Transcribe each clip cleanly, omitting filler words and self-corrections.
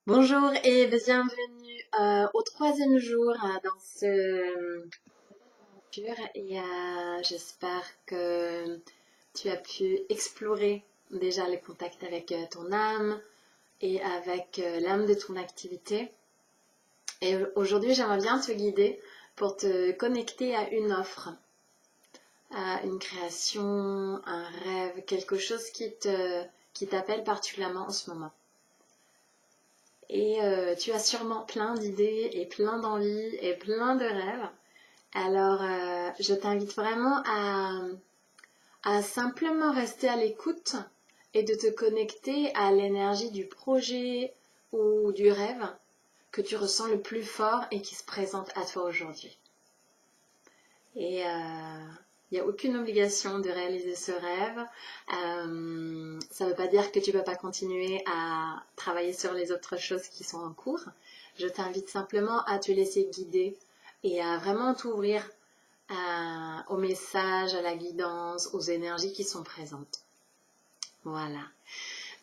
Bonjour et bienvenue au troisième jour dans ce tour et j'espère que tu as pu explorer déjà le contact avec ton âme et avec l'âme de ton activité. Et aujourd'hui, j'aimerais bien te guider pour te connecter à une offre, à une création, un rêve, quelque chose qui t'appelle particulièrement en ce moment. Et tu as sûrement plein d'idées et plein d'envies et plein de rêves. Alors, je t'invite vraiment à simplement rester à l'écoute et de te connecter à l'énergie du projet ou du rêve que tu ressens le plus fort et qui se présente à toi aujourd'hui. Et il n'y a aucune obligation de réaliser ce rêve. Ça ne veut pas dire que tu ne peux pas continuer à travailler sur les autres choses qui sont en cours. Je t'invite simplement à te laisser guider et à vraiment t'ouvrir au message, à la guidance, aux énergies qui sont présentes. Voilà.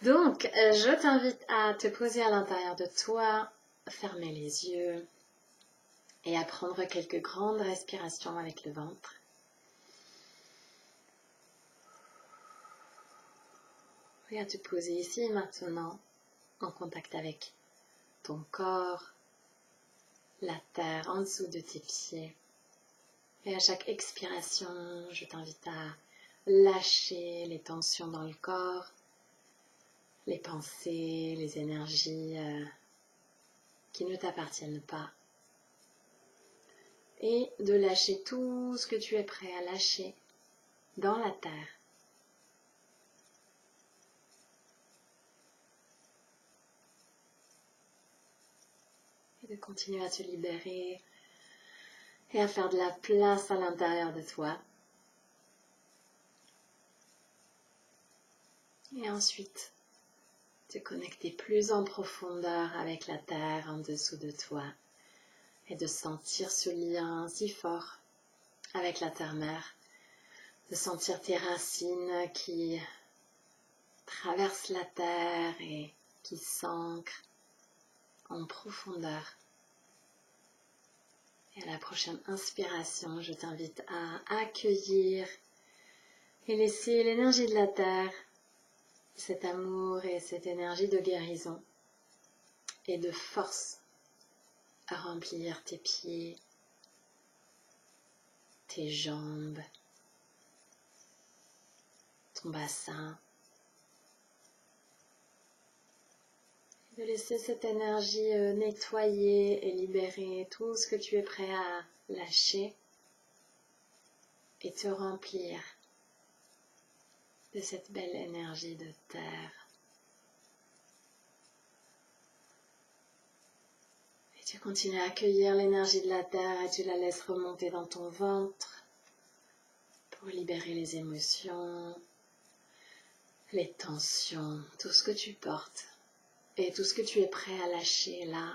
Donc, je t'invite à te poser à l'intérieur de toi, fermer les yeux et à prendre quelques grandes respirations avec le ventre. Et à te poser ici et maintenant en contact avec ton corps, la terre en dessous de tes pieds. Et à chaque expiration, je t'invite à lâcher les tensions dans le corps, les pensées, les énergies qui ne t'appartiennent pas. Et de lâcher tout ce que tu es prêt à lâcher dans la terre. Et de continuer à te libérer et à faire de la place à l'intérieur de toi. Et ensuite, te connecter plus en profondeur avec la terre en dessous de toi et de sentir ce lien si fort avec la terre-mère, de sentir tes racines qui traversent la terre et qui s'ancrent en profondeur. Et à la prochaine inspiration, je t'invite à accueillir et laisser l'énergie de la terre, cet amour et cette énergie de guérison et de force à remplir tes pieds, tes jambes, ton bassin. De laisser cette énergie nettoyer et libérer tout ce que tu es prêt à lâcher et te remplir de cette belle énergie de terre. Et tu continues à accueillir l'énergie de la terre et tu la laisses remonter dans ton ventre pour libérer les émotions, les tensions, tout ce que tu portes et tout ce que tu es prêt à lâcher là,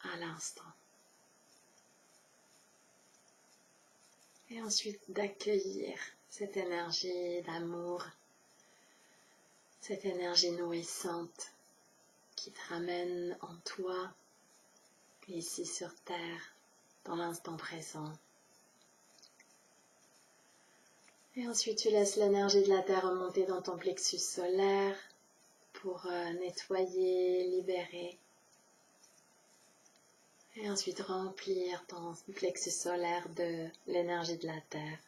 à l'instant. Et ensuite d'accueillir cette énergie d'amour, cette énergie nourrissante qui te ramène en toi, ici sur Terre, dans l'instant présent. Et ensuite tu laisses l'énergie de la Terre remonter dans ton plexus solaire pour nettoyer, libérer. Et ensuite remplir ton plexus solaire de l'énergie de la Terre.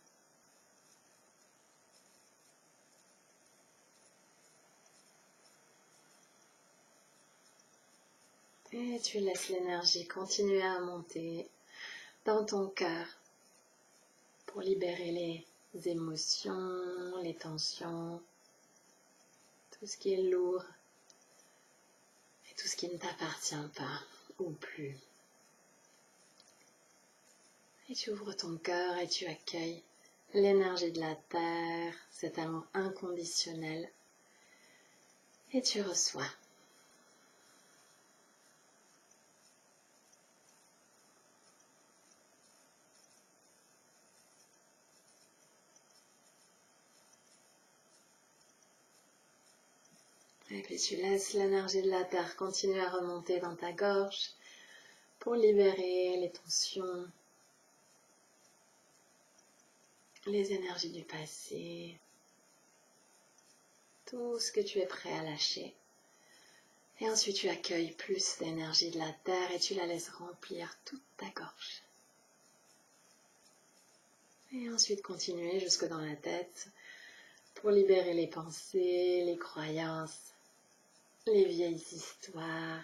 Et tu laisses l'énergie continuer à monter dans ton cœur pour libérer les émotions, les tensions, tout ce qui est lourd et tout ce qui ne t'appartient pas ou plus. Et tu ouvres ton cœur et tu accueilles l'énergie de la terre, cet amour inconditionnel, et tu reçois. Et puis tu laisses l'énergie de la terre continuer à remonter dans ta gorge pour libérer les tensions, les énergies du passé, tout ce que tu es prêt à lâcher. Et ensuite tu accueilles plus d'énergie de la terre et tu la laisses remplir toute ta gorge. Et ensuite continuer jusque dans la tête pour libérer les pensées, les croyances, les vieilles histoires,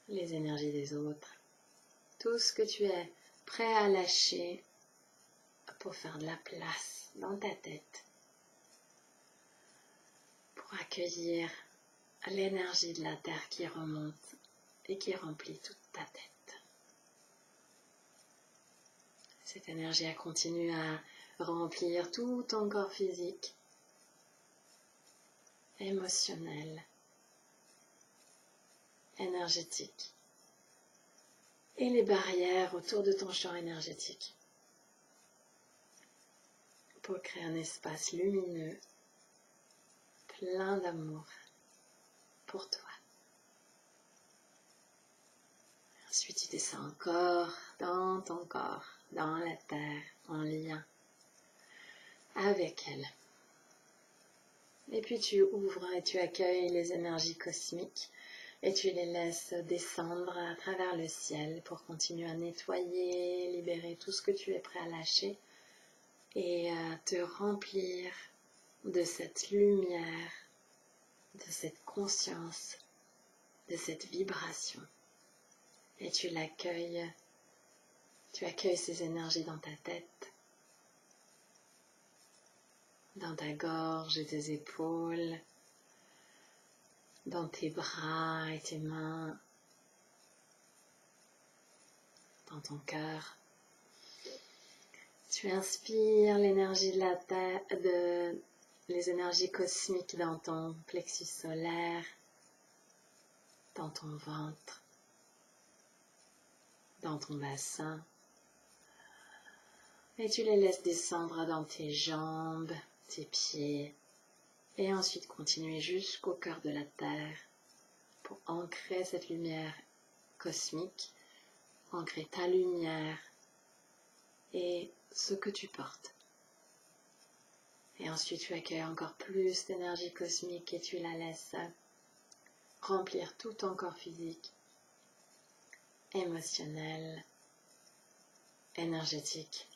les énergies des autres. Tout ce que tu es prêt à lâcher pour faire de la place dans ta tête, pour accueillir l'énergie de la terre qui remonte et qui remplit toute ta tête. Cette énergie a continué à remplir tout ton corps physique, émotionnel, énergétique et les barrières autour de ton champ énergétique pour créer un espace lumineux, plein d'amour pour toi. Ensuite, tu descends encore dans ton corps, dans la terre, en lien avec elle. Et puis tu ouvres et tu accueilles les énergies cosmiques et tu les laisses descendre à travers le ciel pour continuer à nettoyer, libérer tout ce que tu es prêt à lâcher et à te remplir de cette lumière, de cette conscience, de cette vibration. Et tu l'accueilles, tu accueilles ces énergies dans ta tête, dans ta gorge et tes épaules, dans tes bras et tes mains, dans ton cœur. Tu inspires l'énergie de la terre, les énergies cosmiques dans ton plexus solaire, dans ton ventre, dans ton bassin. Et tu les laisses descendre dans tes jambes, tes pieds. Et ensuite continuer jusqu'au cœur de la terre pour ancrer cette lumière cosmique, ancrer ta lumière et ce que tu portes. Et ensuite tu accueilles encore plus d'énergie cosmique et tu la laisses remplir tout ton corps physique, émotionnel, énergétique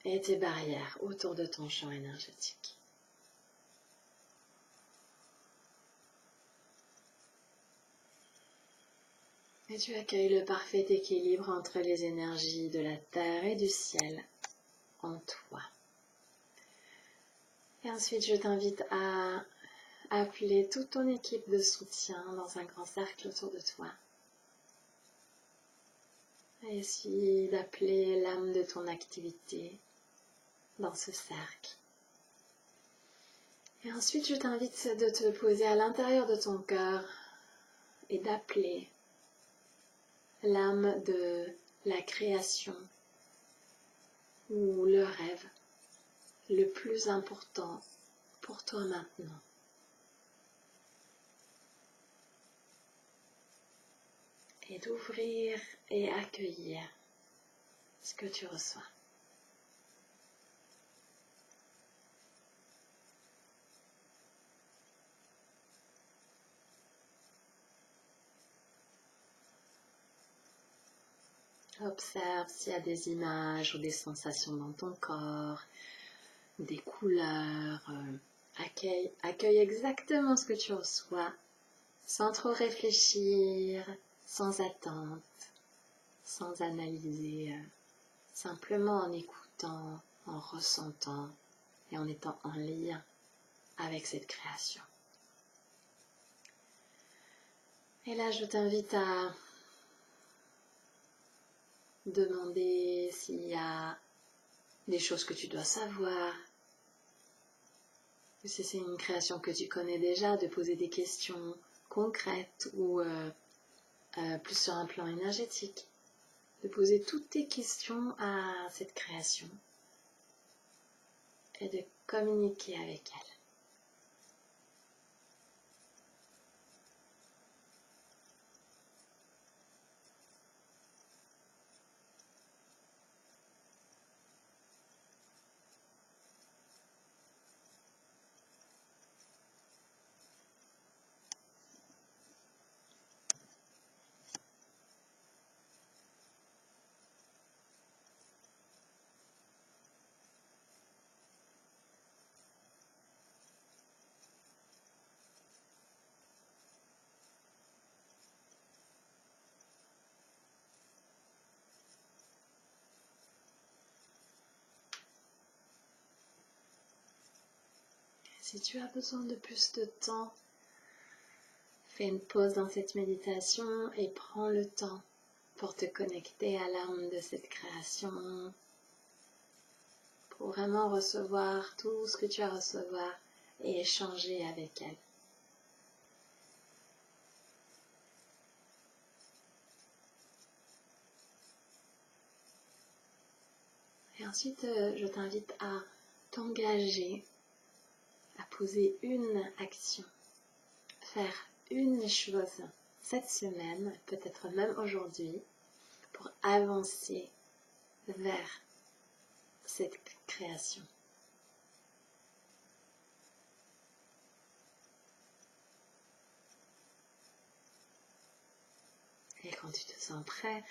et tes barrières autour de ton champ énergétique. Et tu accueilles le parfait équilibre entre les énergies de la terre et du ciel en toi. Et ensuite, je t'invite à appeler toute ton équipe de soutien dans un grand cercle autour de toi. Et essayer d'appeler l'âme de ton activité dans ce cercle. Et ensuite, je t'invite de te poser à l'intérieur de ton cœur et d'appeler l'âme de la création ou le rêve le plus important pour toi maintenant. Et d'ouvrir et accueillir ce que tu reçois. Observe s'il y a des images ou des sensations dans ton corps, des couleurs. Accueille exactement ce que tu reçois, sans trop réfléchir, sans attente, sans analyser, simplement en écoutant, en ressentant et en étant en lien avec cette création. Et là, je t'invite à demander s'il y a des choses que tu dois savoir. Si c'est une création que tu connais déjà, de poser des questions concrètes ou plus sur un plan énergétique. De poser toutes tes questions à cette création et de communiquer avec elle. Si tu as besoin de plus de temps, fais une pause dans cette méditation et prends le temps pour te connecter à l'âme de cette création, pour vraiment recevoir tout ce que tu as à recevoir et échanger avec elle. Et ensuite, je t'invite à t'engager, à poser une action, faire une chose cette semaine, peut-être même aujourd'hui, pour avancer vers cette création. Et quand tu te sens prêt,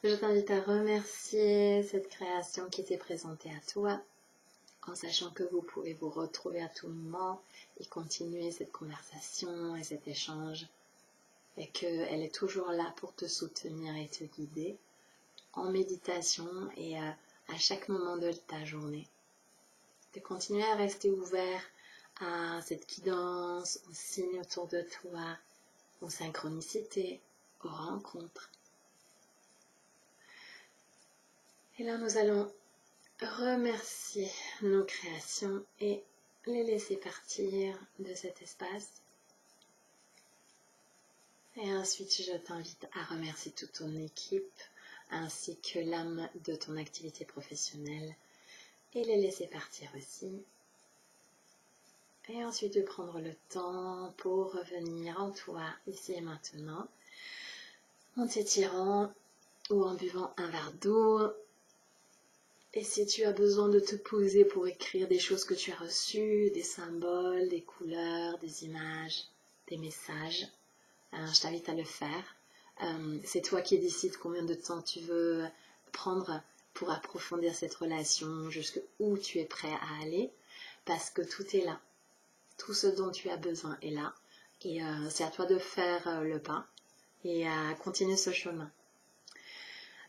je t'invite à remercier cette création qui t'est présentée à toi, en sachant que vous pouvez vous retrouver à tout moment et continuer cette conversation et cet échange, et qu'elle est toujours là pour te soutenir et te guider en méditation et à chaque moment de ta journée. De continuer à rester ouvert à cette guidance, aux signes autour de toi, aux synchronicités, aux rencontres. Et là, nous allons remercier nos créations et les laisser partir de cet espace. Et ensuite, je t'invite à remercier toute ton équipe, ainsi que l'âme de ton activité professionnelle, et les laisser partir aussi. Et ensuite, de prendre le temps pour revenir en toi, ici et maintenant, en t'étirant ou en buvant un verre d'eau. Et si tu as besoin de te poser pour écrire des choses que tu as reçues, des symboles, des couleurs, des images, des messages, je t'invite à le faire. C'est toi qui décides combien de temps tu veux prendre pour approfondir cette relation, jusqu'où tu es prêt à aller, parce que tout est là. Tout ce dont tu as besoin est là. Et c'est à toi de faire le pas et à continuer ce chemin.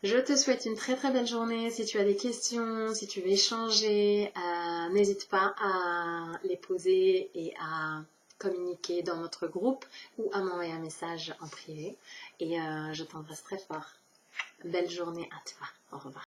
Je te souhaite une très très belle journée. Si tu as des questions, si tu veux échanger, n'hésite pas à les poser et à communiquer dans notre groupe ou à m'envoyer un message en privé. Et je t'embrasse très fort. Belle journée à toi. Au revoir.